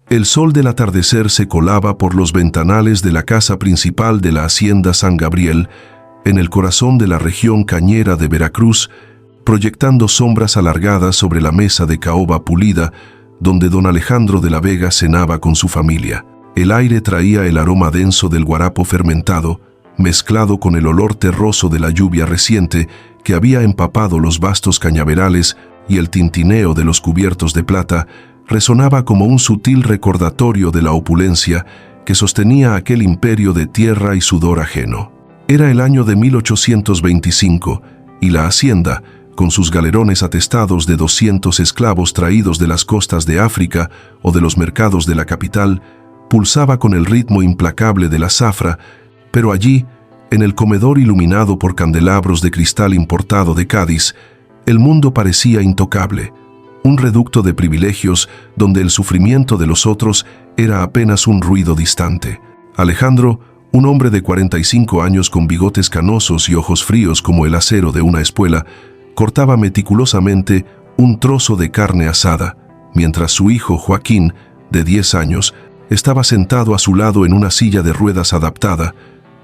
El sol del atardecer se colaba por los ventanales de la casa principal de la hacienda San Gabriel, en el corazón de la región cañera de Veracruz, proyectando sombras alargadas sobre la mesa de caoba pulida, donde don Alejandro de la Vega cenaba con su familia. El aire traía el aroma denso del guarapo fermentado, mezclado con el olor terroso de la lluvia reciente que había empapado los vastos cañaverales, y el tintineo de los cubiertos de plata resonaba como un sutil recordatorio de la opulencia que sostenía aquel imperio de tierra y sudor ajeno. Era el año de 1825, y la hacienda, con sus galerones atestados de 200 esclavos traídos de las costas de África o de los mercados de la capital, pulsaba con el ritmo implacable de la zafra, pero allí, en el comedor iluminado por candelabros de cristal importado de Cádiz, el mundo parecía intocable, un reducto de privilegios donde el sufrimiento de los otros era apenas un ruido distante. Alejandro, un hombre de 45 años con bigotes canosos y ojos fríos como el acero de una espuela, cortaba meticulosamente un trozo de carne asada, mientras su hijo Joaquín, de 10 años, estaba sentado a su lado en una silla de ruedas adaptada,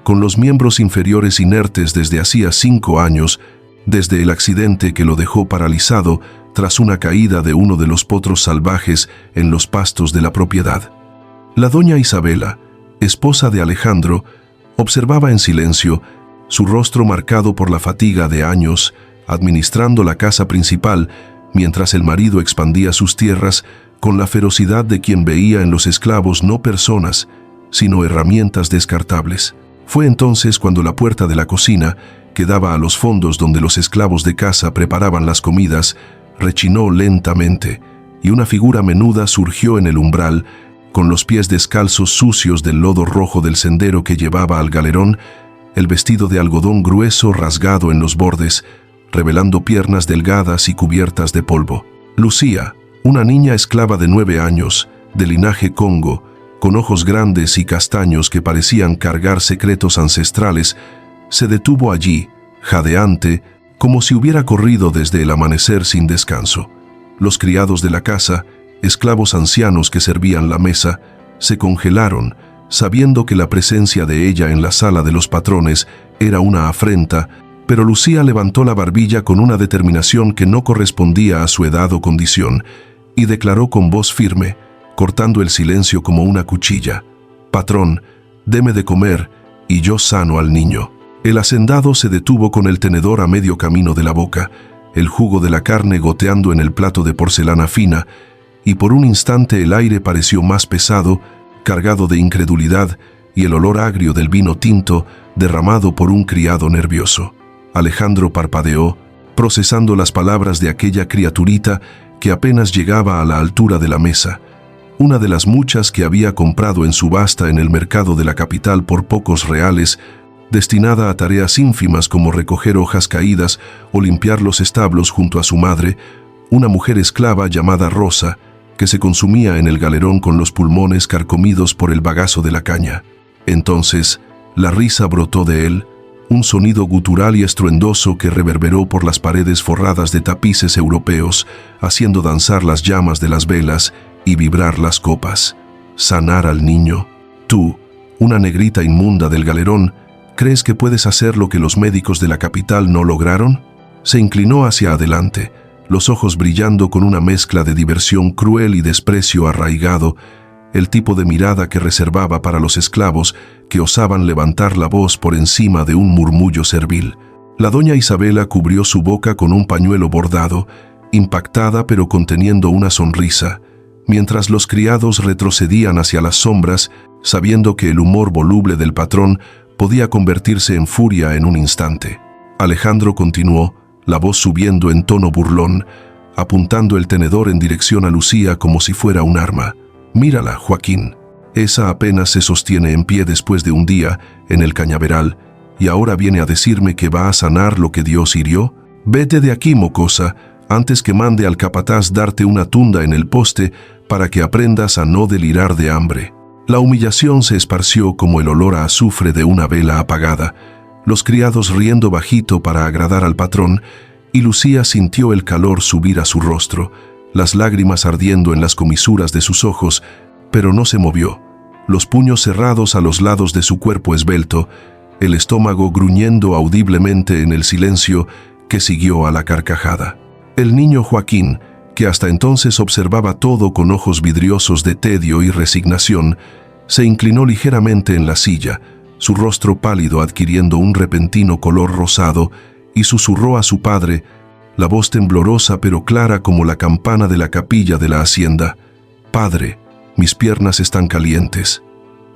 con los miembros inferiores inertes desde hacía 5 años, desde el accidente que lo dejó paralizado tras una caída de uno de los potros salvajes en los pastos de la propiedad. La doña Isabela, esposa de Alejandro, observaba en silencio, su rostro marcado por la fatiga de años, administrando la casa principal, mientras el marido expandía sus tierras con la ferocidad de quien veía en los esclavos no personas, sino herramientas descartables. Fue entonces cuando la puerta de la cocina, que daba a los fondos donde los esclavos de casa preparaban las comidas, rechinó lentamente, y una figura menuda surgió en el umbral, con los pies descalzos sucios del lodo rojo del sendero que llevaba al galerón, el vestido de algodón grueso rasgado en los bordes, revelando piernas delgadas y cubiertas de polvo. Lucía, una niña esclava de 9 años, de linaje congo, con ojos grandes y castaños que parecían cargar secretos ancestrales, se detuvo allí, jadeante, como si hubiera corrido desde el amanecer sin descanso. Los criados de la casa, esclavos ancianos que servían la mesa, se congelaron, sabiendo que la presencia de ella en la sala de los patrones era una afrenta, pero Lucía levantó la barbilla con una determinación que no correspondía a su edad o condición, y declaró con voz firme, cortando el silencio como una cuchilla: «Patrón, deme de comer, y yo sano al niño». El hacendado se detuvo con el tenedor a medio camino de la boca, el jugo de la carne goteando en el plato de porcelana fina, y por un instante el aire pareció más pesado, cargado de incredulidad, y el olor agrio del vino tinto derramado por un criado nervioso. Alejandro parpadeó, procesando las palabras de aquella criaturita que apenas llegaba a la altura de la mesa, una de las muchas que había comprado en subasta en el mercado de la capital por pocos reales, destinada a tareas ínfimas como recoger hojas caídas o limpiar los establos junto a su madre, una mujer esclava llamada Rosa, que se consumía en el galerón con los pulmones carcomidos por el bagazo de la caña. Entonces, la risa brotó de él, un sonido gutural y estruendoso que reverberó por las paredes forradas de tapices europeos, haciendo danzar las llamas de las velas y vibrar las copas. «Sanar al niño. Tú, una negrita inmunda del galerón, ¿crees que puedes hacer lo que los médicos de la capital no lograron?». Se inclinó hacia adelante, los ojos brillando con una mezcla de diversión cruel y desprecio arraigado, el tipo de mirada que reservaba para los esclavos que osaban levantar la voz por encima de un murmullo servil. La doña Isabela cubrió su boca con un pañuelo bordado, impactada pero conteniendo una sonrisa, mientras los criados retrocedían hacia las sombras, sabiendo que el humor voluble del patrón podía convertirse en furia en un instante. Alejandro continuó, la voz subiendo en tono burlón, apuntando el tenedor en dirección a Lucía como si fuera un arma. «Mírala, Joaquín. Esa apenas se sostiene en pie después de un día en el cañaveral, y ahora viene a decirme que va a sanar lo que Dios hirió. Vete de aquí, mocosa, antes que mande al capataz darte una tunda en el poste para que aprendas a no delirar de hambre». La humillación se esparció como el olor a azufre de una vela apagada, los criados riendo bajito para agradar al patrón, y Lucía sintió el calor subir a su rostro, las lágrimas ardiendo en las comisuras de sus ojos, pero no se movió, los puños cerrados a los lados de su cuerpo esbelto, el estómago gruñendo audiblemente en el silencio que siguió a la carcajada. El niño Joaquín, que hasta entonces observaba todo con ojos vidriosos de tedio y resignación, se inclinó ligeramente en la silla, su rostro pálido adquiriendo un repentino color rosado, y susurró a su padre, la voz temblorosa pero clara como la campana de la capilla de la hacienda: «Padre, mis piernas están calientes».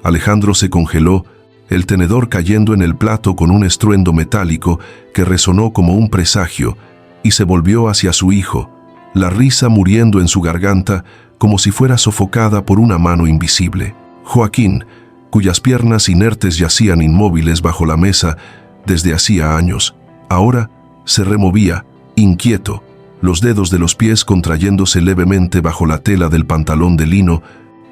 Alejandro se congeló, el tenedor cayendo en el plato con un estruendo metálico que resonó como un presagio, y se volvió hacia su hijo, la risa muriendo en su garganta como si fuera sofocada por una mano invisible. Joaquín, cuyas piernas inertes yacían inmóviles bajo la mesa desde hacía años, ahora se removía, inquieto, los dedos de los pies contrayéndose levemente bajo la tela del pantalón de lino,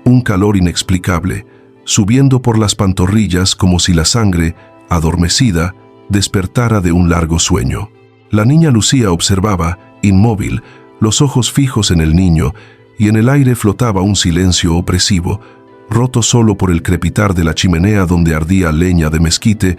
un calor inexplicable, subiendo por las pantorrillas como si la sangre, adormecida, despertara de un largo sueño. La niña Lucía observaba, inmóvil, los ojos fijos en el niño, y en el aire flotaba un silencio opresivo, roto solo por el crepitar de la chimenea donde ardía leña de mezquite,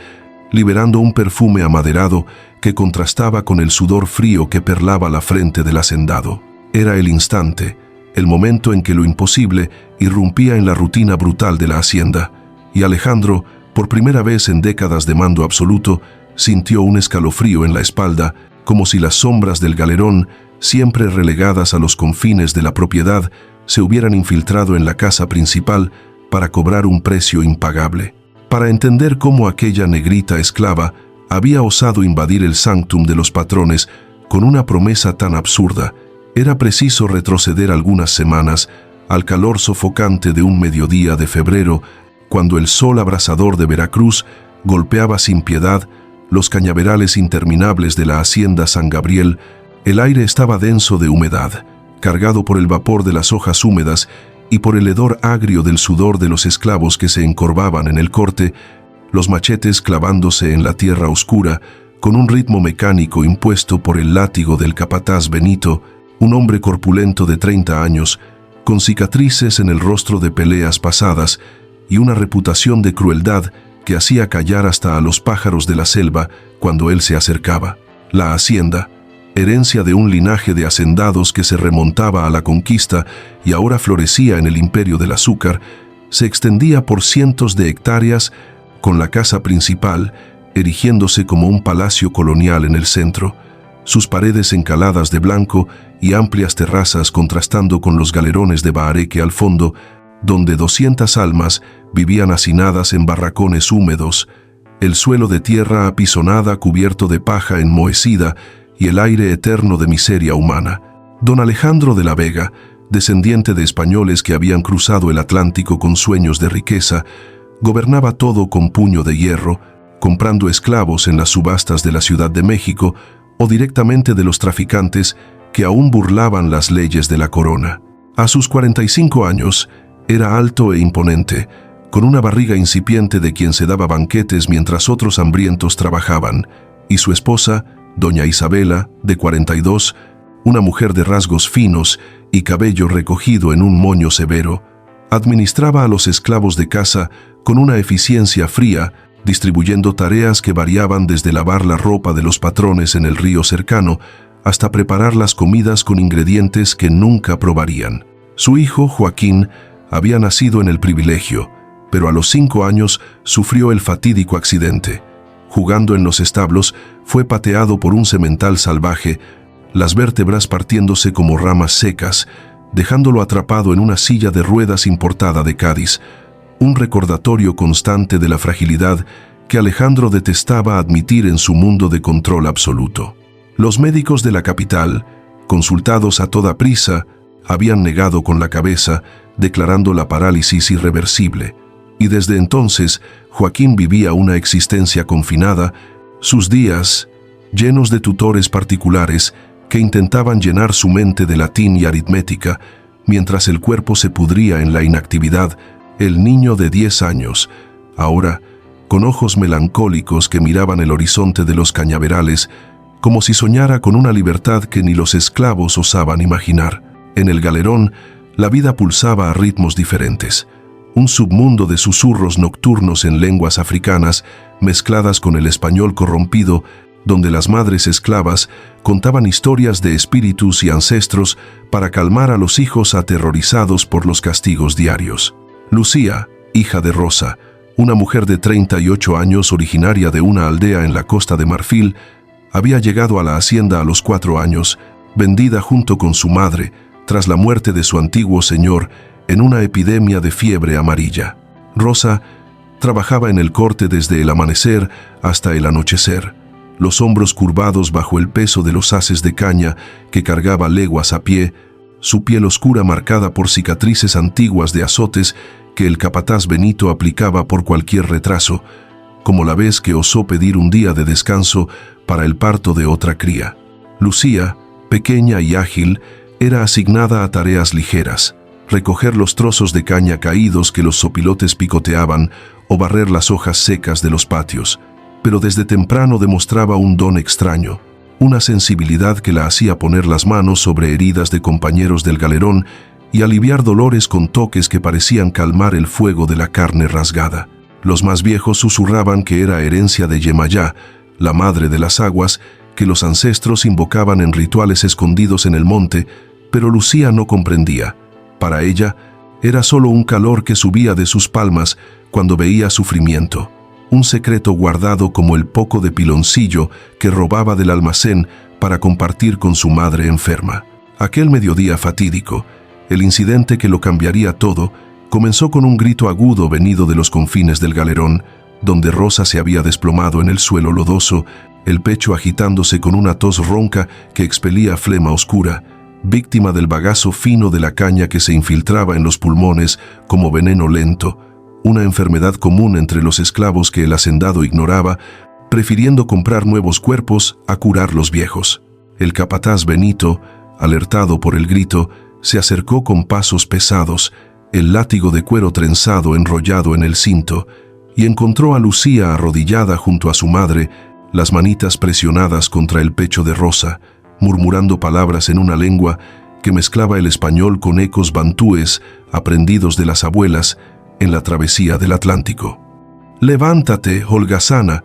liberando un perfume amaderado que contrastaba con el sudor frío que perlaba la frente del hacendado. Era el instante, el momento en que lo imposible irrumpía en la rutina brutal de la hacienda, y Alejandro, por primera vez en décadas de mando absoluto, sintió un escalofrío en la espalda, como si las sombras del galerón, siempre relegadas a los confines de la propiedad, se hubieran infiltrado en la casa principal para cobrar un precio impagable. Para entender cómo aquella negrita esclava había osado invadir el sanctum de los patrones con una promesa tan absurda, era preciso retroceder algunas semanas al calor sofocante de un mediodía de febrero, cuando el sol abrasador de Veracruz golpeaba sin piedad los cañaverales interminables de la hacienda San Gabriel. El aire estaba denso de humedad, cargado por el vapor de las hojas húmedas y por el hedor agrio del sudor de los esclavos que se encorvaban en el corte, los machetes clavándose en la tierra oscura con un ritmo mecánico impuesto por el látigo del capataz Benito, un hombre corpulento de 30 años, con cicatrices en el rostro de peleas pasadas y una reputación de crueldad que hacía callar hasta a los pájaros de la selva cuando él se acercaba. La hacienda, herencia de un linaje de hacendados que se remontaba a la conquista y ahora florecía en el imperio del azúcar, se extendía por cientos de hectáreas, con la casa principal erigiéndose como un palacio colonial en el centro, sus paredes encaladas de blanco y amplias terrazas contrastando con los galerones de bahareque al fondo, donde 200 almas vivían hacinadas en barracones húmedos, el suelo de tierra apisonada cubierto de paja enmohecida y el aire eterno de miseria humana. Don Alejandro de la Vega, descendiente de españoles que habían cruzado el Atlántico con sueños de riqueza, gobernaba todo con puño de hierro, comprando esclavos en las subastas de la Ciudad de México o directamente de los traficantes que aún burlaban las leyes de la corona. A sus 45 años, era alto e imponente, con una barriga incipiente de quien se daba banquetes mientras otros hambrientos trabajaban, y su esposa, doña Isabela, de 42, una mujer de rasgos finos y cabello recogido en un moño severo, administraba a los esclavos de casa con una eficiencia fría, distribuyendo tareas que variaban desde lavar la ropa de los patrones en el río cercano hasta preparar las comidas con ingredientes que nunca probarían. Su hijo, Joaquín, había nacido en el privilegio, pero a los 5 años sufrió el fatídico accidente. Jugando en los establos, fue pateado por un semental salvaje, las vértebras partiéndose como ramas secas, dejándolo atrapado en una silla de ruedas importada de Cádiz, un recordatorio constante de la fragilidad que Alejandro detestaba admitir en su mundo de control absoluto. Los médicos de la capital, consultados a toda prisa, habían negado con la cabeza, declarando la parálisis irreversible, y desde entonces Joaquín vivía una existencia confinada, sus días llenos de tutores particulares que intentaban llenar su mente de latín y aritmética, mientras el cuerpo se pudría en la inactividad. El niño de 10 años, ahora, con ojos melancólicos que miraban el horizonte de los cañaverales, como si soñara con una libertad que ni los esclavos osaban imaginar. En el galerón, La vida pulsaba a ritmos diferentes. Un submundo de susurros nocturnos en lenguas africanas, mezcladas con el español corrompido, donde las madres esclavas contaban historias de espíritus y ancestros para calmar a los hijos aterrorizados por los castigos diarios. Lucía, hija de Rosa, una mujer de 38 años originaria de una aldea en la Costa de Marfil, había llegado a la hacienda a los 4 años, vendida junto con su madre, tras la muerte de su antiguo señor en una epidemia de fiebre amarilla. Rosa trabajaba en el corte desde el amanecer hasta el anochecer, los hombros curvados bajo el peso de los haces de caña que cargaba leguas a pie, su piel oscura marcada por cicatrices antiguas de azotes que el capataz Benito aplicaba por cualquier retraso, como la vez que osó pedir un día de descanso para el parto de otra cría. Lucía, pequeña y ágil, era asignada a tareas ligeras: recoger los trozos de caña caídos que los sopilotes picoteaban o barrer las hojas secas de los patios. Pero desde temprano demostraba un don extraño, una sensibilidad que la hacía poner las manos sobre heridas de compañeros del galerón y aliviar dolores con toques que parecían calmar el fuego de la carne rasgada. Los más viejos susurraban que era herencia de Yemayá, la madre de las aguas, que los ancestros invocaban en rituales escondidos en el monte, pero Lucía no comprendía. Para ella, era solo un calor que subía de sus palmas cuando veía sufrimiento, un secreto guardado como el poco de piloncillo que robaba del almacén para compartir con su madre enferma. Aquel mediodía fatídico, el incidente que lo cambiaría todo, comenzó con un grito agudo venido de los confines del galerón, donde Rosa se había desplomado en el suelo lodoso, el pecho agitándose con una tos ronca que expelía flema oscura, víctima del bagazo fino de la caña que se infiltraba en los pulmones como veneno lento, una enfermedad común entre los esclavos que el hacendado ignoraba, prefiriendo comprar nuevos cuerpos a curar los viejos. El capataz Benito, alertado por el grito, se acercó con pasos pesados, el látigo de cuero trenzado enrollado en el cinto, y encontró a Lucía arrodillada junto a su madre, las manitas presionadas contra el pecho de Rosa, murmurando palabras en una lengua que mezclaba el español con ecos bantúes aprendidos de las abuelas en la travesía del Atlántico. «Levántate, holgazana,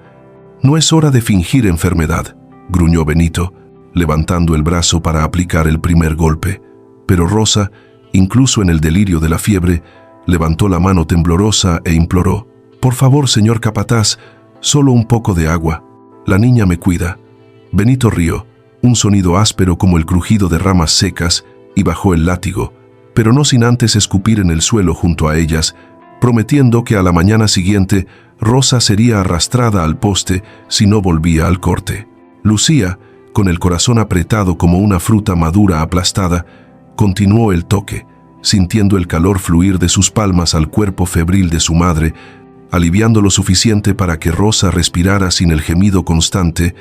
no es hora de fingir enfermedad», gruñó Benito, levantando el brazo para aplicar el primer golpe. Pero Rosa, incluso en el delirio de la fiebre, levantó la mano temblorosa e imploró: «Por favor, señor capataz, solo un poco de agua. La niña me cuida». Benito rió, un sonido áspero como el crujido de ramas secas, y bajó el látigo, pero no sin antes escupir en el suelo junto a ellas, prometiendo que a la mañana siguiente Rosa sería arrastrada al poste si no volvía al corte. Lucía, con el corazón apretado como una fruta madura aplastada, continuó el toque, sintiendo el calor fluir de sus palmas al cuerpo febril de su madre, aliviando lo suficiente para que Rosa respirara sin el gemido constante,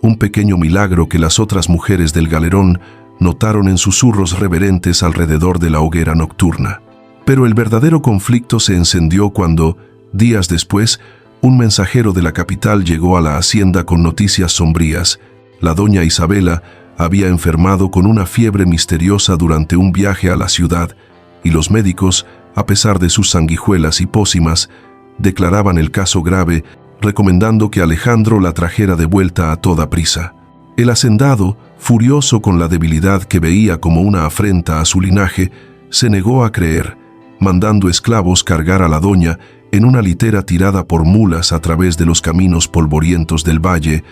un pequeño milagro que las otras mujeres del galerón notaron en susurros reverentes alrededor de la hoguera nocturna. Pero el verdadero conflicto se encendió cuando, días después, un mensajero de la capital llegó a la hacienda con noticias sombrías. La doña Isabela había enfermado con una fiebre misteriosa durante un viaje a la ciudad, y los médicos, a pesar de sus sanguijuelas y pócimas, declaraban el caso grave, recomendando que Alejandro la trajera de vuelta a toda prisa. El hacendado, furioso con la debilidad que veía como una afrenta a su linaje, se negó a creer, mandando esclavos cargar a la doña en una litera tirada por mulas a través de los caminos polvorientos del valle,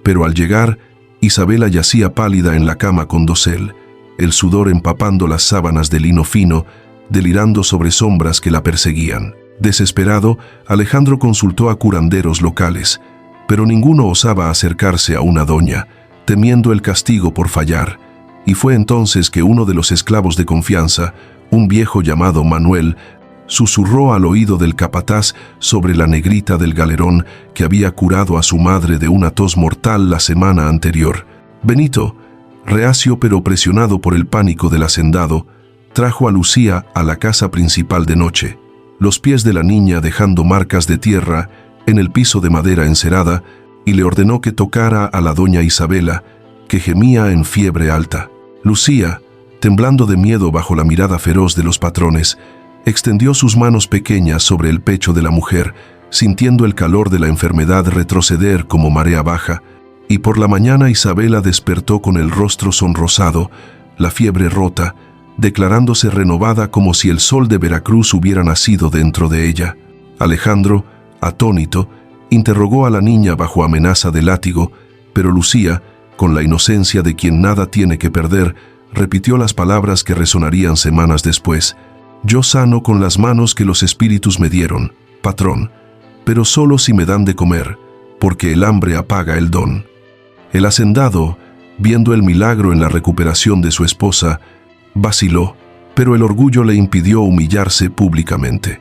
pero al llegar, Isabela yacía pálida en la cama con dosel, el sudor empapando las sábanas de lino fino, delirando sobre sombras que la perseguían. Desesperado, Alejandro consultó a curanderos locales, pero ninguno osaba acercarse a una doña, temiendo el castigo por fallar, y fue entonces que uno de los esclavos de confianza, un viejo llamado Manuel, susurró al oído del capataz sobre la negrita del galerón que había curado a su madre de una tos mortal la semana anterior. Benito, reacio pero presionado por el pánico del hacendado, trajo a Lucía a la casa principal de noche, los pies de la niña dejando marcas de tierra en el piso de madera encerada, y le ordenó que tocara a la doña Isabela, que gemía en fiebre alta. Lucía, temblando de miedo bajo la mirada feroz de los patrones, extendió sus manos pequeñas sobre el pecho de la mujer, sintiendo el calor de la enfermedad retroceder como marea baja, y por la mañana Isabela despertó con el rostro sonrosado, la fiebre rota, declarándose renovada como si el sol de Veracruz hubiera nacido dentro de ella. Alejandro, atónito, interrogó a la niña bajo amenaza de látigo, pero Lucía, con la inocencia de quien nada tiene que perder, repitió las palabras que resonarían semanas después. «Yo sano con las manos que los espíritus me dieron, patrón, pero solo si me dan de comer, porque el hambre apaga el don». El hacendado, viendo el milagro en la recuperación de su esposa, vaciló, pero el orgullo le impidió humillarse públicamente.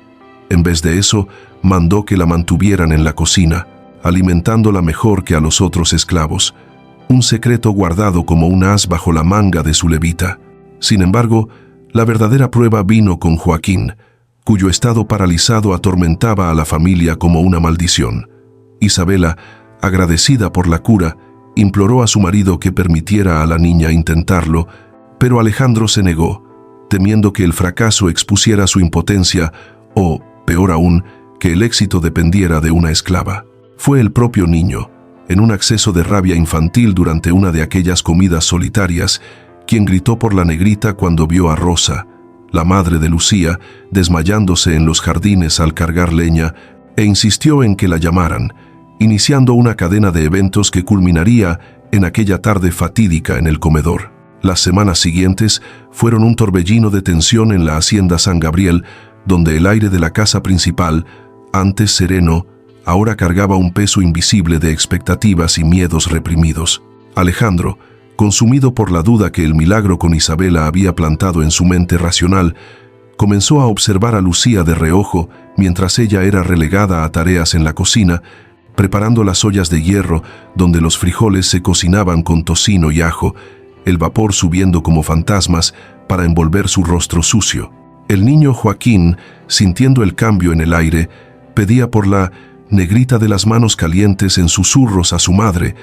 En vez de eso, mandó que la mantuvieran en la cocina, alimentándola mejor que a los otros esclavos, un secreto guardado como un as bajo la manga de su levita. Sin embargo, la verdadera prueba vino con Joaquín, cuyo estado paralizado atormentaba a la familia como una maldición. Isabela, agradecida por la cura, imploró a su marido que permitiera a la niña intentarlo, pero Alejandro se negó, temiendo que el fracaso expusiera su impotencia o, peor aún, que el éxito dependiera de una esclava. Fue el propio niño, en un acceso de rabia infantil durante una de aquellas comidas solitarias, quien gritó por la negrita cuando vio a Rosa, la madre de Lucía, desmayándose en los jardines al cargar leña, e insistió en que la llamaran, iniciando una cadena de eventos que culminaría en aquella tarde fatídica en el comedor. Las semanas siguientes fueron un torbellino de tensión en la hacienda San Gabriel, donde el aire de la casa principal, antes sereno, ahora cargaba un peso invisible de expectativas y miedos reprimidos. Alejandro, consumido por la duda que el milagro con Isabela había plantado en su mente racional, comenzó a observar a Lucía de reojo mientras ella era relegada a tareas en la cocina, preparando las ollas de hierro donde los frijoles se cocinaban con tocino y ajo, el vapor subiendo como fantasmas para envolver su rostro sucio. El niño Joaquín, sintiendo el cambio en el aire, pedía por la negrita de las manos calientes en susurros a su madre,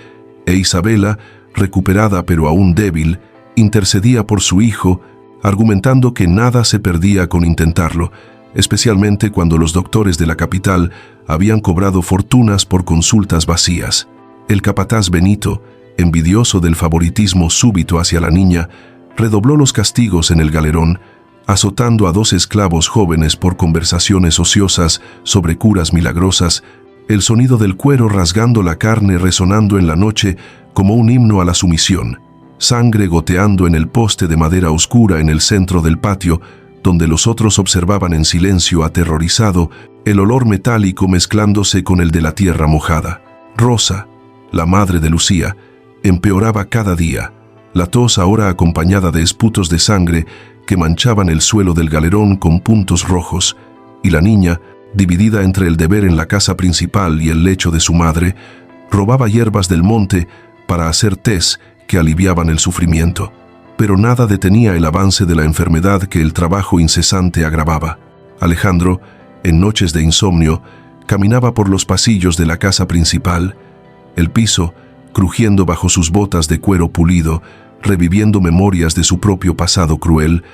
e Isabela, recuperada pero aún débil, intercedía por su hijo, argumentando que nada se perdía con intentarlo, especialmente cuando los doctores de la capital habían cobrado fortunas por consultas vacías. El capataz Benito, envidioso del favoritismo súbito hacia la niña, redobló los castigos en el galerón, azotando a 2 esclavos jóvenes por conversaciones ociosas sobre curas milagrosas, el sonido del cuero rasgando la carne resonando en la noche como un himno a la sumisión, sangre goteando en el poste de madera oscura en el centro del patio, donde los otros observaban en silencio aterrorizado el olor metálico mezclándose con el de la tierra mojada. Rosa, la madre de Lucía, empeoraba cada día, la tos ahora acompañada de esputos de sangre que manchaban el suelo del galerón con puntos rojos, y la niña, dividida entre el deber en la casa principal y el lecho de su madre, robaba hierbas del monte para hacer tés que aliviaban el sufrimiento. Pero nada detenía el avance de la enfermedad que el trabajo incesante agravaba. Alejandro, en noches de insomnio, caminaba por los pasillos de la casa principal, el piso, crujiendo bajo sus botas de cuero pulido, reviviendo memorias de su propio pasado cruel.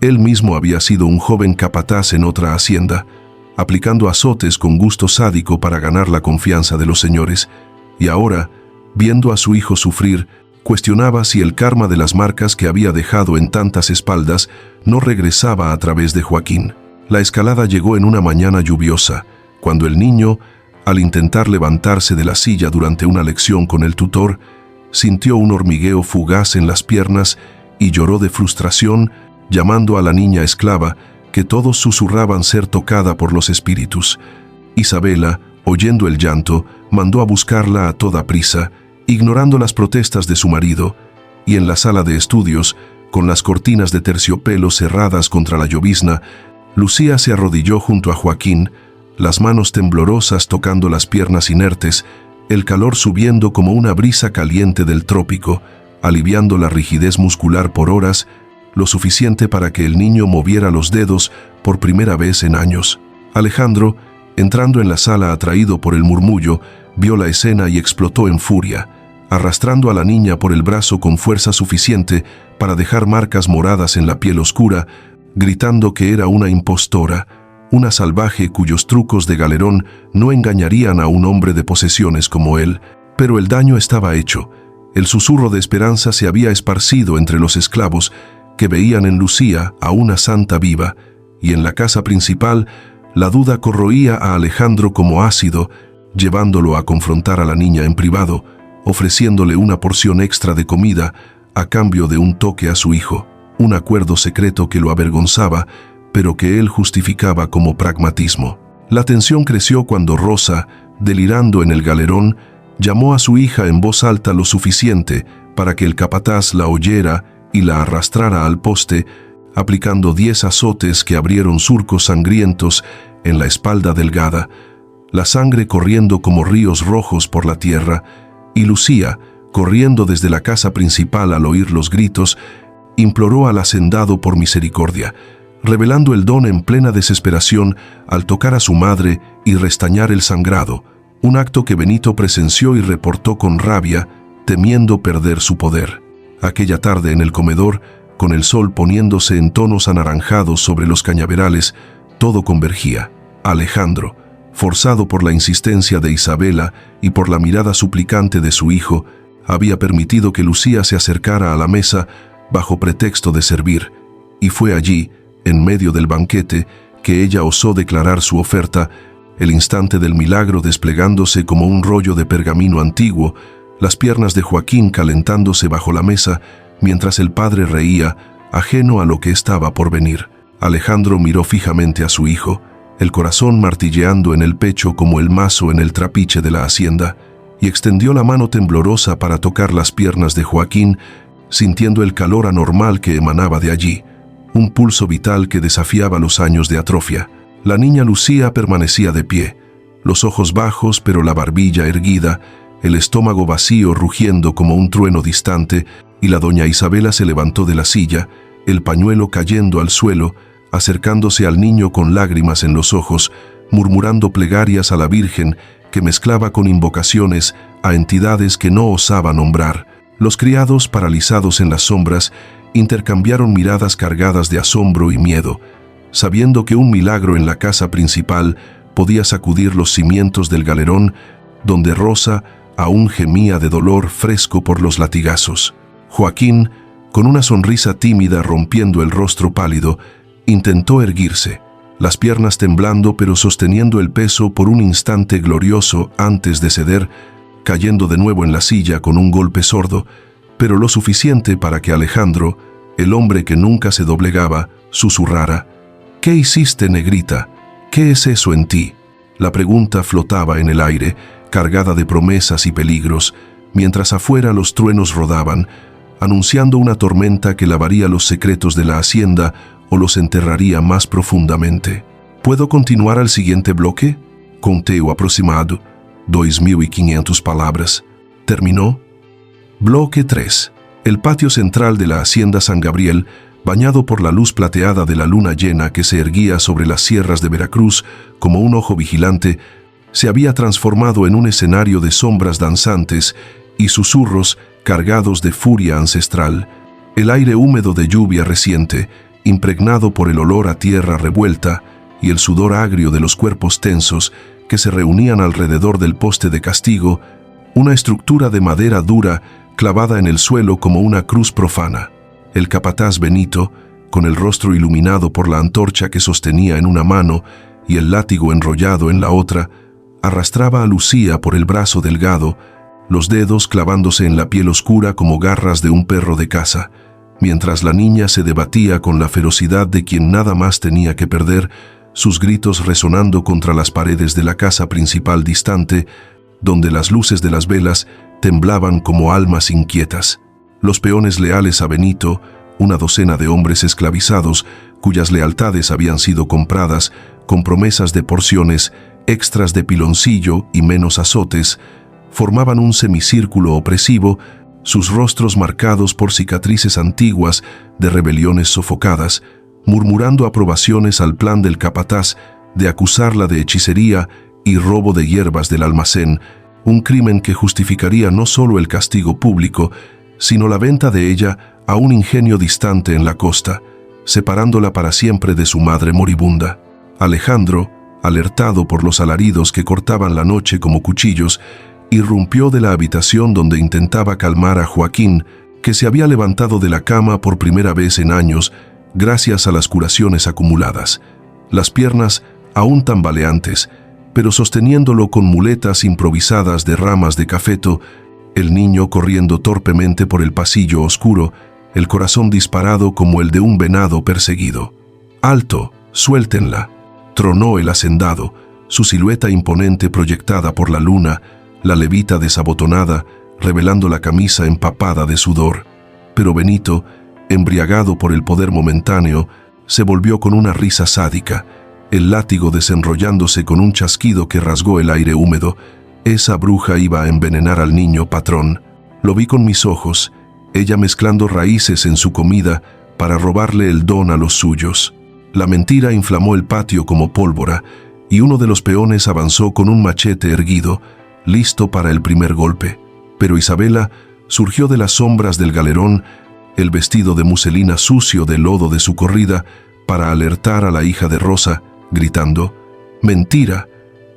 Él mismo había sido un joven capataz en otra hacienda, aplicando azotes con gusto sádico para ganar la confianza de los señores, y ahora, viendo a su hijo sufrir, cuestionaba si el karma de las marcas que había dejado en tantas espaldas no regresaba a través de Joaquín. La escalada llegó en una mañana lluviosa, cuando el niño, al intentar levantarse de la silla durante una lección con el tutor, sintió un hormigueo fugaz en las piernas y lloró de frustración, llamando a la niña esclava, que todos susurraban ser tocada por los espíritus. Isabela, oyendo el llanto, mandó a buscarla a toda prisa, ignorando las protestas de su marido, y en la sala de estudios, con las cortinas de terciopelo cerradas contra la llovizna, Lucía se arrodilló junto a Joaquín, las manos temblorosas tocando las piernas inertes, el calor subiendo como una brisa caliente del trópico, aliviando la rigidez muscular por horas, lo suficiente para que el niño moviera los dedos por primera vez en años. Alejandro, entrando en la sala atraído por el murmullo, vio la escena y explotó en furia, arrastrando a la niña por el brazo con fuerza suficiente para dejar marcas moradas en la piel oscura, gritando que era una impostora, una salvaje cuyos trucos de galerón no engañarían a un hombre de posesiones como él. Pero el daño estaba hecho. El susurro de esperanza se había esparcido entre los esclavos que veían en Lucía a una santa viva, y en la casa principal la duda corroía a Alejandro como ácido, llevándolo a confrontar a la niña en privado, ofreciéndole una porción extra de comida a cambio de un toque a su hijo, un acuerdo secreto que lo avergonzaba, pero que él justificaba como pragmatismo. La tensión creció cuando Rosa, delirando en el galerón, llamó a su hija en voz alta lo suficiente para que el capataz la oyera y la arrastrara al poste, aplicando 10 azotes que abrieron surcos sangrientos en la espalda delgada, la sangre corriendo como ríos rojos por la tierra, y Lucía, corriendo desde la casa principal al oír los gritos, imploró al hacendado por misericordia, revelando el don en plena desesperación al tocar a su madre y restañar el sangrado, un acto que Benito presenció y reportó con rabia, temiendo perder su poder. Aquella tarde en el comedor, con el sol poniéndose en tonos anaranjados sobre los cañaverales, todo convergía. Alejandro, forzado por la insistencia de Isabela y por la mirada suplicante de su hijo, había permitido que Lucía se acercara a la mesa bajo pretexto de servir, y fue allí, en medio del banquete, que ella osó declarar su oferta, el instante del milagro desplegándose como un rollo de pergamino antiguo, las piernas de Joaquín calentándose bajo la mesa, mientras el padre reía, ajeno a lo que estaba por venir. Alejandro miró fijamente a su hijo, el corazón martilleando en el pecho como el mazo en el trapiche de la hacienda, y extendió la mano temblorosa para tocar las piernas de Joaquín, sintiendo el calor anormal que emanaba de allí, un pulso vital que desafiaba los años de atrofia. La niña Lucía permanecía de pie, los ojos bajos pero la barbilla erguida, el estómago vacío rugiendo como un trueno distante, y la doña Isabela se levantó de la silla, el pañuelo cayendo al suelo, acercándose al niño con lágrimas en los ojos, murmurando plegarias a la Virgen que mezclaba con invocaciones a entidades que no osaba nombrar. Los criados, paralizados en las sombras, intercambiaron miradas cargadas de asombro y miedo, sabiendo que un milagro en la casa principal podía sacudir los cimientos del galerón, donde Rosa aún gemía de dolor fresco por los latigazos. Joaquín, con una sonrisa tímida rompiendo el rostro pálido, intentó erguirse, las piernas temblando pero sosteniendo el peso por un instante glorioso antes de ceder, cayendo de nuevo en la silla con un golpe sordo, pero lo suficiente para que Alejandro, el hombre que nunca se doblegaba, susurrara: «¿Qué hiciste, negrita? ¿Qué es eso en ti?». La pregunta flotaba en el aire, cargada de promesas y peligros, mientras afuera los truenos rodaban, anunciando una tormenta que lavaría los secretos de la hacienda o los enterraría más profundamente. ¿Puedo continuar al siguiente bloque? Conteo aproximado, 2.500 palabras. ¿Terminó? Bloque 3. El patio central de la hacienda San Gabriel, bañado por la luz plateada de la luna llena que se erguía sobre las sierras de Veracruz como un ojo vigilante, se había transformado en un escenario de sombras danzantes y susurros cargados de furia ancestral. El aire húmedo de lluvia reciente, impregnado por el olor a tierra revuelta y el sudor agrio de los cuerpos tensos que se reunían alrededor del poste de castigo, una estructura de madera dura clavada en el suelo como una cruz profana. El capataz Benito, con el rostro iluminado por la antorcha que sostenía en una mano y el látigo enrollado en la otra, arrastraba a Lucía por el brazo delgado, los dedos clavándose en la piel oscura como garras de un perro de caza, mientras la niña se debatía con la ferocidad de quien nada más tenía que perder, sus gritos resonando contra las paredes de la casa principal distante, donde las luces de las velas temblaban como almas inquietas. Los peones leales a Benito, una docena de hombres esclavizados, cuyas lealtades habían sido compradas con promesas de porciones, extras de piloncillo y menos azotes, formaban un semicírculo opresivo, sus rostros marcados por cicatrices antiguas de rebeliones sofocadas, murmurando aprobaciones al plan del capataz de acusarla de hechicería y robo de hierbas del almacén, un crimen que justificaría no solo el castigo público, sino la venta de ella a un ingenio distante en la costa, separándola para siempre de su madre moribunda. Alejandro, alertado por los alaridos que cortaban la noche como cuchillos, irrumpió de la habitación donde intentaba calmar a Joaquín, que se había levantado de la cama por primera vez en años gracias a las curaciones acumuladas, las piernas aún tambaleantes, pero sosteniéndolo con muletas improvisadas de ramas de cafeto, el niño corriendo torpemente por el pasillo oscuro, el corazón disparado como el de un venado perseguido. ¡Alto! ¡Suéltenla!, tronó el hacendado, su silueta imponente proyectada por la luna, la levita desabotonada, revelando la camisa empapada de sudor. Pero Benito, embriagado por el poder momentáneo, se volvió con una risa sádica, el látigo desenrollándose con un chasquido que rasgó el aire húmedo. Esa bruja iba a envenenar al niño, patrón. Lo vi con mis ojos, ella mezclando raíces en su comida para robarle el don a los suyos. La mentira inflamó el patio como pólvora, y uno de los peones avanzó con un machete erguido, listo para el primer golpe. Pero Isabela surgió de las sombras del galerón, el vestido de muselina sucio de lodo de su corrida, para alertar a la hija de Rosa, gritando: «¡Mentira!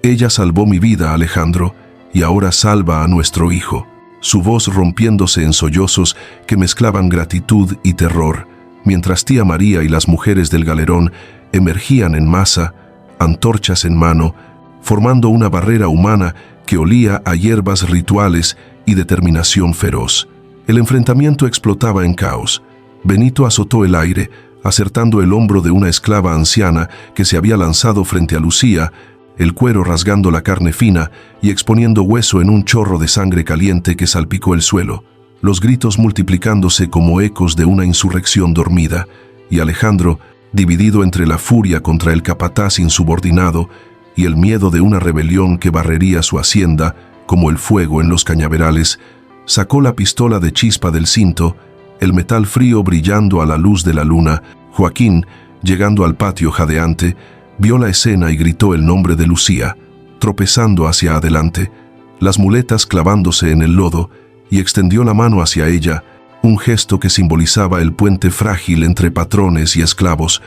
Ella salvó mi vida, Alejandro, y ahora salva a nuestro hijo», su voz rompiéndose en sollozos que mezclaban gratitud y terror, mientras tía María y las mujeres del galerón emergían en masa, antorchas en mano, formando una barrera humana que olía a hierbas rituales y determinación feroz. El enfrentamiento explotaba en caos. Benito azotó el aire, acertando el hombro de una esclava anciana que se había lanzado frente a Lucía, el cuero rasgando la carne fina y exponiendo hueso en un chorro de sangre caliente que salpicó el suelo, los gritos multiplicándose como ecos de una insurrección dormida, y Alejandro, dividido entre la furia contra el capataz insubordinado y el miedo de una rebelión que barrería su hacienda, como el fuego en los cañaverales, sacó la pistola de chispa del cinto, el metal frío brillando a la luz de la luna. Joaquín, llegando al patio jadeante, vio la escena y gritó el nombre de Lucía, tropezando hacia adelante, las muletas clavándose en el lodo, y extendió la mano hacia ella, un gesto que simbolizaba el puente frágil entre patrones y esclavos.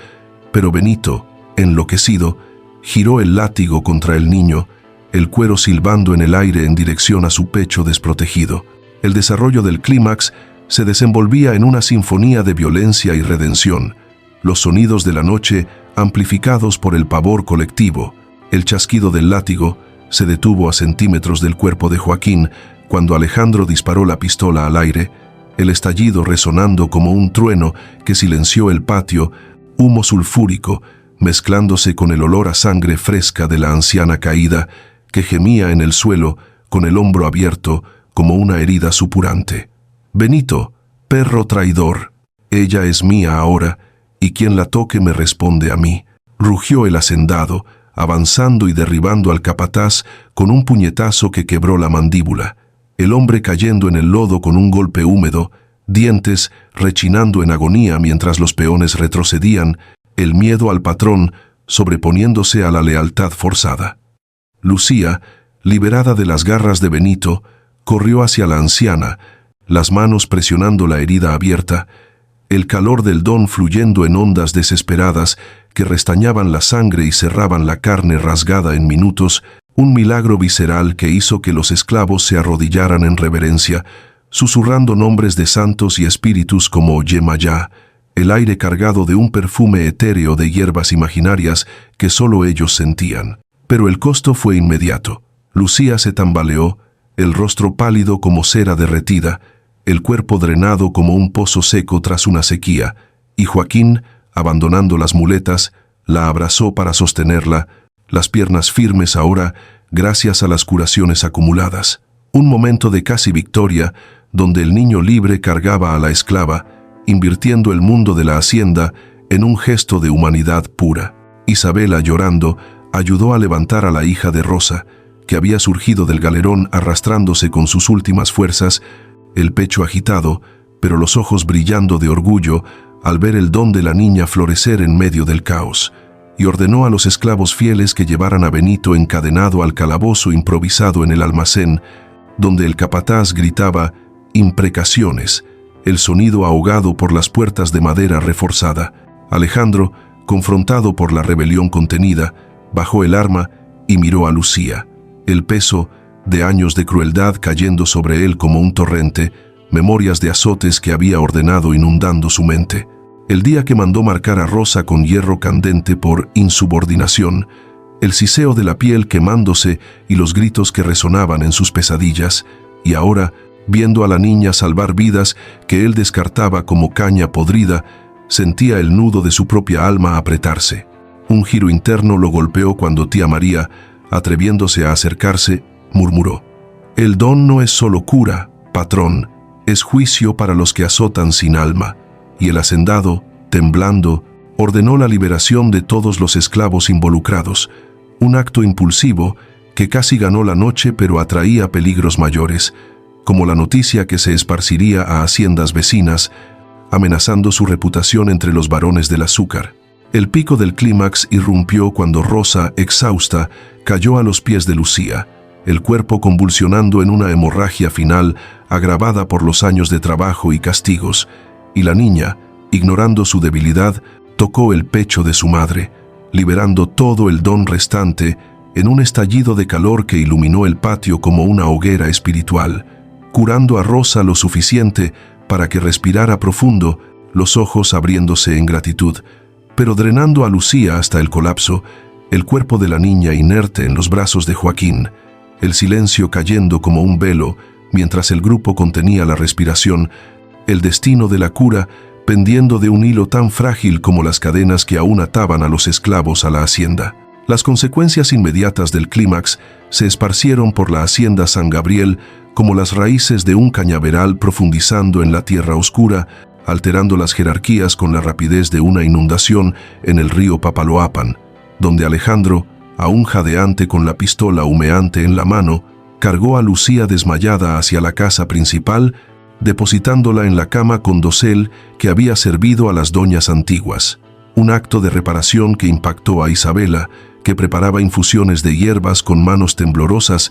Pero Benito, enloquecido, giró el látigo contra el niño, el cuero silbando en el aire en dirección a su pecho desprotegido. El desarrollo del clímax se desenvolvía en una sinfonía de violencia y redención, los sonidos de la noche amplificados por el pavor colectivo. El chasquido del látigo se detuvo a centímetros del cuerpo de Joaquín cuando Alejandro disparó la pistola al aire, el estallido resonando como un trueno que silenció el patio, humo sulfúrico mezclándose con el olor a sangre fresca de la anciana caída, que gemía en el suelo con el hombro abierto como una herida supurante. «Benito, perro traidor, ella es mía ahora, y quien la toque me responde a mí», rugió el hacendado, avanzando y derribando al capataz con un puñetazo que quebró la mandíbula. El hombre cayendo en el lodo con un golpe húmedo, dientes rechinando en agonía mientras los peones retrocedían, el miedo al patrón sobreponiéndose a la lealtad forzada. Lucía, liberada de las garras de Benito, corrió hacia la anciana, las manos presionando la herida abierta, el calor del don fluyendo en ondas desesperadas que restañaban la sangre y cerraban la carne rasgada en minutos, un milagro visceral que hizo que los esclavos se arrodillaran en reverencia, susurrando nombres de santos y espíritus como Yemayá, el aire cargado de un perfume etéreo de hierbas imaginarias que solo ellos sentían. Pero el costo fue inmediato. Lucía se tambaleó, el rostro pálido como cera derretida, el cuerpo drenado como un pozo seco tras una sequía, y Joaquín, abandonando las muletas, la abrazó para sostenerla, las piernas firmes ahora gracias a las curaciones acumuladas. Un momento de casi victoria, donde el niño libre cargaba a la esclava, invirtiendo el mundo de la hacienda en un gesto de humanidad pura. Isabela, llorando, ayudó a levantar a la hija de Rosa, que había surgido del galerón arrastrándose con sus últimas fuerzas, el pecho agitado, pero los ojos brillando de orgullo al ver el don de la niña florecer en medio del caos. y ordenó a los esclavos fieles que llevaran a Benito encadenado al calabozo improvisado en el almacén, donde el capataz gritaba imprecaciones, el sonido ahogado por las puertas de madera reforzada. Alejandro, confrontado por la rebelión contenida, bajó el arma y miró a Lucía. El peso de años de crueldad cayendo sobre él como un torrente, memorias de azotes que había ordenado inundando su mente. El día que mandó marcar a Rosa con hierro candente por insubordinación, el siseo de la piel quemándose y los gritos que resonaban en sus pesadillas, y ahora, viendo a la niña salvar vidas que él descartaba como caña podrida, sentía el nudo de su propia alma apretarse. Un giro interno lo golpeó cuando tía María, atreviéndose a acercarse, murmuró: «El don no es solo cura, patrón, es juicio para los que azotan sin alma». Y el hacendado, temblando, ordenó la liberación de todos los esclavos involucrados, un acto impulsivo que casi ganó la noche pero atraía peligros mayores, como la noticia que se esparciría a haciendas vecinas, amenazando su reputación entre los varones del azúcar. El pico del clímax irrumpió cuando Rosa, exhausta, cayó a los pies de Lucía, el cuerpo convulsionando en una hemorragia final agravada por los años de trabajo y castigos, y la niña, ignorando su debilidad, tocó el pecho de su madre, liberando todo el don restante en un estallido de calor que iluminó el patio como una hoguera espiritual, curando a Rosa lo suficiente para que respirara profundo, los ojos abriéndose en gratitud, pero drenando a Lucía hasta el colapso, el cuerpo de la niña inerte en los brazos de Joaquín, el silencio cayendo como un velo mientras el grupo contenía la respiración, el destino de la cura pendiendo de un hilo tan frágil como las cadenas que aún ataban a los esclavos a la hacienda. Las consecuencias inmediatas del clímax se esparcieron por la hacienda San Gabriel como las raíces de un cañaveral profundizando en la tierra oscura, alterando las jerarquías con la rapidez de una inundación en el río Papaloapan, donde Alejandro, aún jadeante con la pistola humeante en la mano, cargó a Lucía desmayada hacia la casa principal, depositándola en la cama con dosel que había servido a las doñas antiguas. Un acto de reparación que impactó a Isabela, que preparaba infusiones de hierbas con manos temblorosas,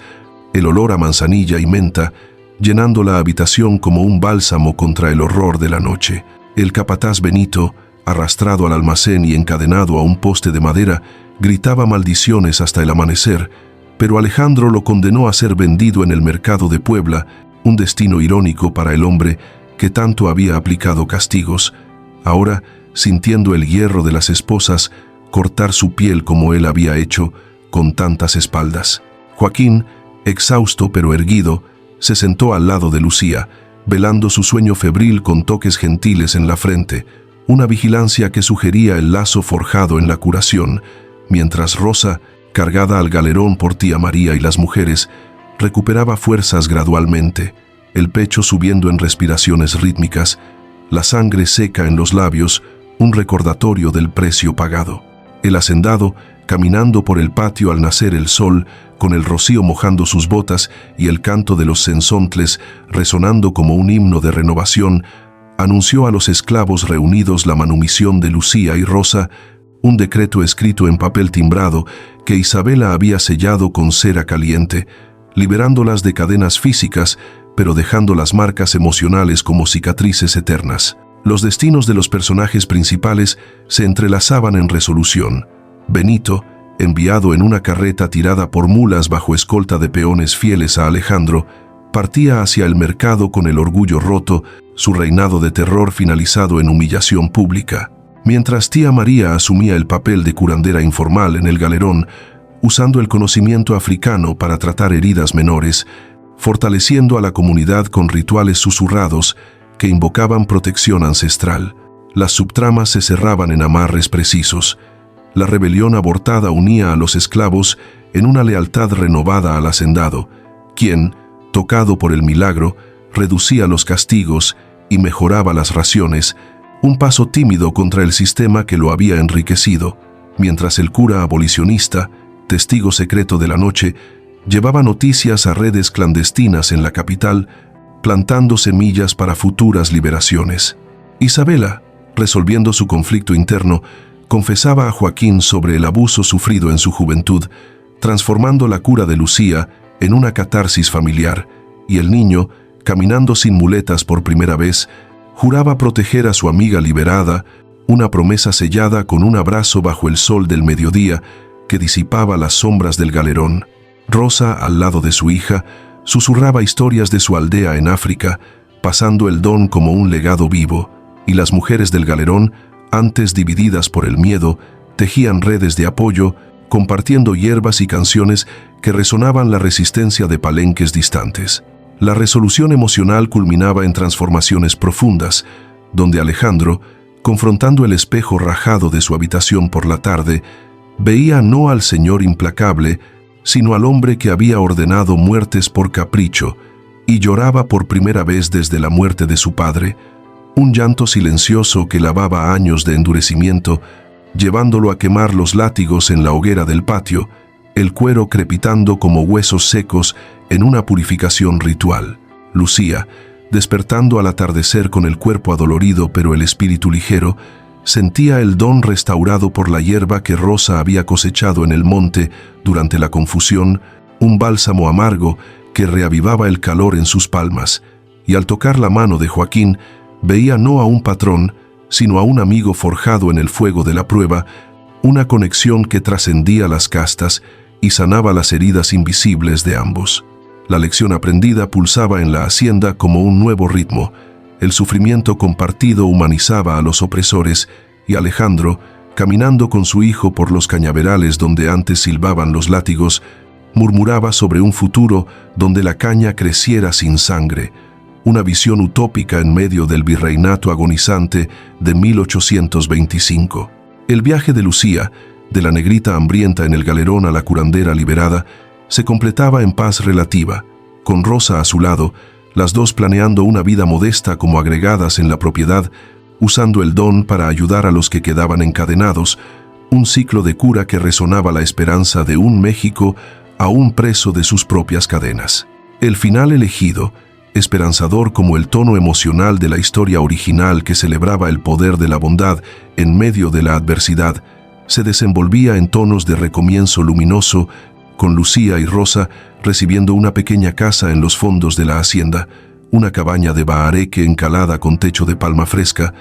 el olor a manzanilla y menta, llenando la habitación como un bálsamo contra el horror de la noche. El capataz Benito, arrastrado al almacén y encadenado a un poste de madera, gritaba maldiciones hasta el amanecer, pero Alejandro lo condenó a ser vendido en el mercado de Puebla, un destino irónico para el hombre que tanto había aplicado castigos, ahora, sintiendo el hierro de las esposas, cortar su piel como él había hecho, con tantas espaldas. Joaquín, exhausto pero erguido, se sentó al lado de Lucía, velando su sueño febril con toques gentiles en la frente, una vigilancia que sugería el lazo forjado en la curación, mientras Rosa, cargada al galerón por tía María y las mujeres, recuperaba fuerzas gradualmente, el pecho subiendo en respiraciones rítmicas, la sangre seca en los labios, un recordatorio del precio pagado. El hacendado, caminando por el patio al nacer el sol, con el rocío mojando sus botas y el canto de los cenzontles resonando como un himno de renovación, anunció a los esclavos reunidos la manumisión de Lucía y Rosa, un decreto escrito en papel timbrado que Isabela había sellado con cera caliente, liberándolas de cadenas físicas, pero dejando las marcas emocionales como cicatrices eternas. Los destinos de los personajes principales se entrelazaban en resolución. Benito, enviado en una carreta tirada por mulas bajo escolta de peones fieles a Alejandro, partía hacia el mercado con el orgullo roto, su reinado de terror finalizado en humillación pública. Mientras tía María asumía el papel de curandera informal en el galerón, usando el conocimiento africano para tratar heridas menores, fortaleciendo a la comunidad con rituales susurrados que invocaban protección ancestral. Las subtramas se cerraban en amarres precisos. La rebelión abortada unía a los esclavos en una lealtad renovada al hacendado, quien, tocado por el milagro, reducía los castigos y mejoraba las raciones, un paso tímido contra el sistema que lo había enriquecido, mientras el cura abolicionista, testigo secreto de la noche, llevaba noticias a redes clandestinas en la capital, plantando semillas para futuras liberaciones. Isabela, resolviendo su conflicto interno, confesaba a Joaquín sobre el abuso sufrido en su juventud, transformando la cura de Lucía en una catarsis familiar, y el niño, caminando sin muletas por primera vez, juraba proteger a su amiga liberada, una promesa sellada con un abrazo bajo el sol del mediodía que disipaba las sombras del galerón. Rosa, al lado de su hija, susurraba historias de su aldea en África, pasando el don como un legado vivo, y las mujeres del galerón, antes divididas por el miedo, tejían redes de apoyo, compartiendo hierbas y canciones que resonaban la resistencia de palenques distantes. La resolución emocional culminaba en transformaciones profundas, donde Alejandro, confrontando el espejo rajado de su habitación por la tarde, veía no al Señor implacable, sino al hombre que había ordenado muertes por capricho, y lloraba por primera vez desde la muerte de su padre, un llanto silencioso que lavaba años de endurecimiento, llevándolo a quemar los látigos en la hoguera del patio, el cuero crepitando como huesos secos en una purificación ritual. Lucía, despertando al atardecer con el cuerpo adolorido pero el espíritu ligero, sentía el don restaurado por la hierba que Rosa había cosechado en el monte durante la confusión, un bálsamo amargo que reavivaba el calor en sus palmas, y al tocar la mano de Joaquín, veía no a un patrón, sino a un amigo forjado en el fuego de la prueba, una conexión que trascendía las castas y sanaba las heridas invisibles de ambos. La lección aprendida pulsaba en la hacienda como un nuevo ritmo. El sufrimiento compartido humanizaba a los opresores, y Alejandro, caminando con su hijo por los cañaverales donde antes silbaban los látigos, murmuraba sobre un futuro donde la caña creciera sin sangre, una visión utópica en medio del virreinato agonizante de 1825. El viaje de Lucía, de la negrita hambrienta en el galerón a la curandera liberada, se completaba en paz relativa, con Rosa a su lado, las dos planeando una vida modesta como agregadas en la propiedad, usando el don para ayudar a los que quedaban encadenados, un ciclo de cura que resonaba la esperanza de un México aún preso de sus propias cadenas. El final elegido, esperanzador como el tono emocional de la historia original que celebraba el poder de la bondad en medio de la adversidad, se desenvolvía en tonos de recomienzo luminoso, con Lucía y Rosa recibiendo una pequeña casa en los fondos de la hacienda, una cabaña de bahareque encalada con techo de palma fresca,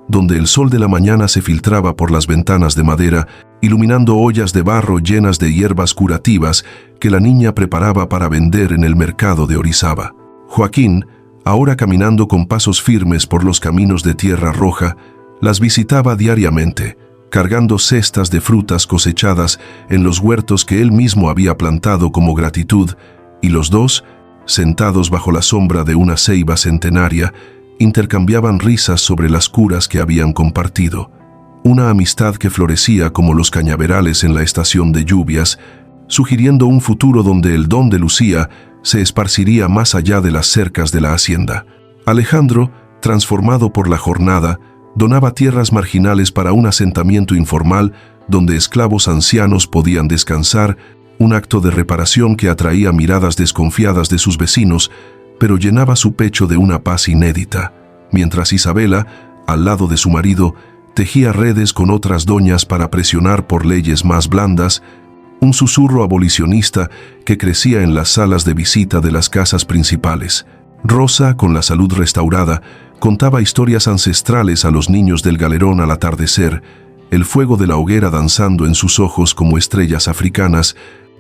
donde el sol de la mañana se filtraba por las ventanas de madera, iluminando ollas de barro llenas de hierbas curativas que la niña preparaba para vender en el mercado de Orizaba. Joaquín, ahora caminando con pasos firmes por los caminos de tierra roja, las visitaba diariamente, cargando cestas de frutas cosechadas en los huertos que él mismo había plantado como gratitud, y los dos, sentados bajo la sombra de una ceiba centenaria, intercambiaban risas sobre las curas que habían compartido. Una amistad que florecía como los cañaverales en la estación de lluvias, sugiriendo un futuro donde el don de Lucía se esparciría más allá de las cercas de la hacienda. Alejandro, transformado por la jornada, donaba tierras marginales para un asentamiento informal donde esclavos ancianos podían descansar, un acto de reparación que atraía miradas desconfiadas de sus vecinos, pero llenaba su pecho de una paz inédita, mientras Isabela, al lado de su marido, tejía redes con otras doñas para presionar por leyes más blandas, un susurro abolicionista que crecía en las salas de visita de las casas principales. Rosa, con la salud restaurada, contaba historias ancestrales a los niños del galerón al atardecer, el fuego de la hoguera danzando en sus ojos como estrellas africanas,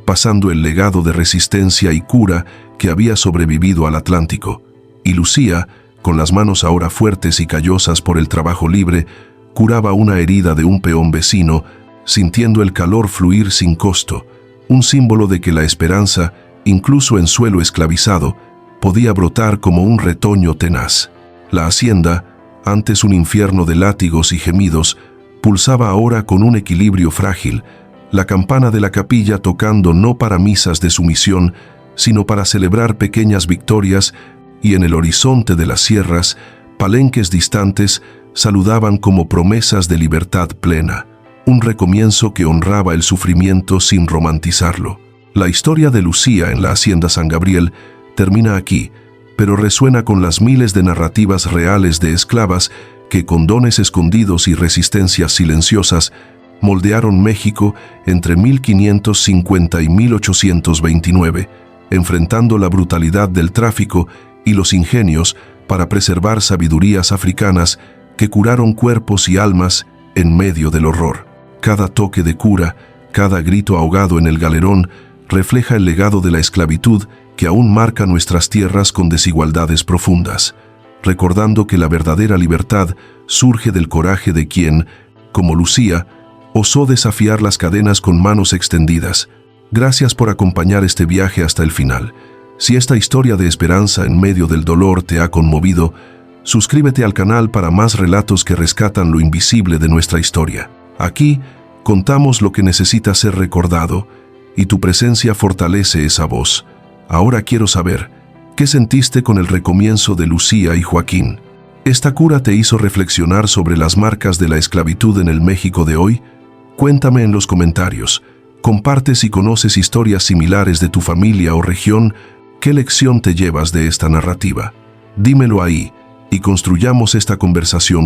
pasando el legado de resistencia y cura que había sobrevivido al Atlántico. Y Lucía, con las manos ahora fuertes y callosas por el trabajo libre, curaba una herida de un peón vecino, sintiendo el calor fluir sin costo, un símbolo de que la esperanza, incluso en suelo esclavizado, podía brotar como un retoño tenaz. La hacienda, antes un infierno de látigos y gemidos, pulsaba ahora con un equilibrio frágil, la campana de la capilla tocando no para misas de sumisión, sino para celebrar pequeñas victorias, y en el horizonte de las sierras, palenques distantes saludaban como promesas de libertad plena, un recomienzo que honraba el sufrimiento sin romantizarlo. La historia de Lucía en la hacienda San Gabriel termina aquí, pero resuena con las miles de narrativas reales de esclavas que, con dones escondidos y resistencias silenciosas, moldearon México entre 1550 y 1829, enfrentando la brutalidad del tráfico y los ingenios para preservar sabidurías africanas que curaron cuerpos y almas en medio del horror. Cada toque de cura, cada grito ahogado en el galerón, refleja el legado de la esclavitud que aún marca nuestras tierras con desigualdades profundas, recordando que la verdadera libertad surge del coraje de quien, como Lucía, osó desafiar las cadenas con manos extendidas. Gracias por acompañar este viaje hasta el final. Si esta historia de esperanza en medio del dolor te ha conmovido, suscríbete al canal para más relatos que rescatan lo invisible de nuestra historia. Aquí contamos lo que necesita ser recordado y tu presencia fortalece esa voz. Ahora quiero saber, ¿qué sentiste con el recomienzo de Lucía y Joaquín? ¿Esta cura te hizo reflexionar sobre las marcas de la esclavitud en el México de hoy? Cuéntame en los comentarios. Comparte si conoces historias similares de tu familia o región. ¿Qué lección te llevas de esta narrativa? Dímelo ahí y construyamos esta conversación